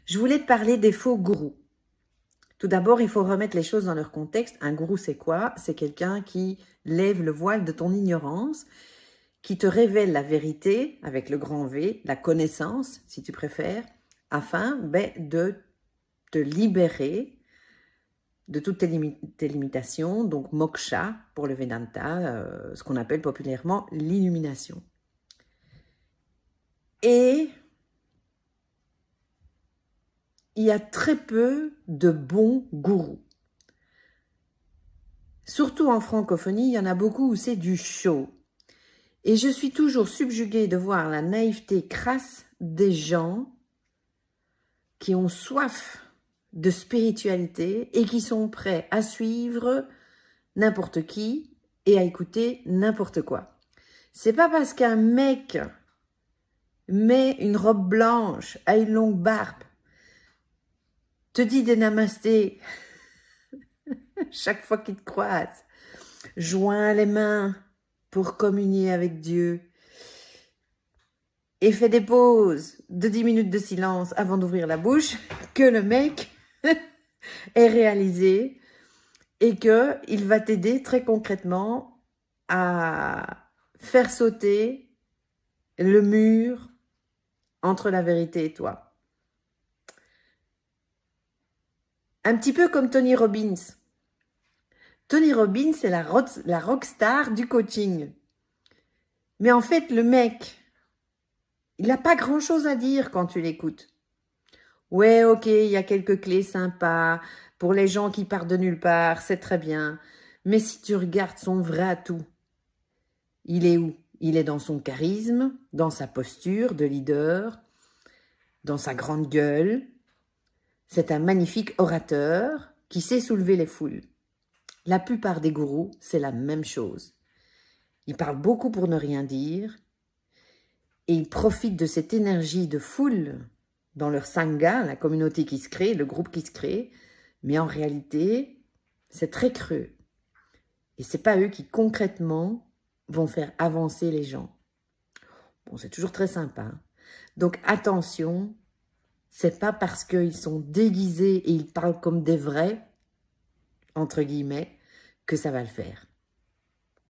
Je voulais te parler des faux gourous. Tout d'abord, il faut remettre les choses dans leur contexte. Un gourou, c'est quoi? C'est quelqu'un qui lève le voile de ton ignorance, qui te révèle la vérité, avec le grand V, la connaissance, si tu préfères, afin de te libérer de toutes tes limitations, donc moksha pour le Vedanta, ce qu'on appelle populairement l'illumination. Et il y a très peu de bons gourous. Surtout en francophonie, il y en a beaucoup où c'est du show. Et je suis toujours subjuguée de voir la naïveté crasse des gens qui ont soif de spiritualité et qui sont prêts à suivre n'importe qui et à écouter n'importe quoi. C'est pas parce qu'un mec met une robe blanche, a une longue barbe, te dit des namastés chaque fois qu'il te croise, joint les mains pour communier avec Dieu et fait des pauses de 10 minutes de silence avant d'ouvrir la bouche, que le mec est réalisé et qu'il va t'aider très concrètement à faire sauter le mur entre la vérité et toi. Un petit peu comme Tony Robbins. Tony Robbins, c'est la rockstar du coaching. Mais en fait, le mec, il n'a pas grand-chose à dire quand tu l'écoutes. Ouais, ok, il y a quelques clés sympas pour les gens qui partent de nulle part, c'est très bien. Mais si tu regardes son vrai atout, il est où? Il est dans son charisme, dans sa posture de leader, dans sa grande gueule. C'est un magnifique orateur qui sait soulever les foules. La plupart des gourous, c'est la même chose. Ils parlent beaucoup pour ne rien dire et ils profitent de cette énergie de foule dans leur sangha, la communauté qui se crée, le groupe qui se crée, mais en réalité, c'est très creux. Et c'est pas eux qui concrètement vont faire avancer les gens. Bon, c'est toujours très sympa. Hein. Donc attention, c'est pas parce qu'ils sont déguisés et ils parlent comme des vrais, entre guillemets, que ça va le faire.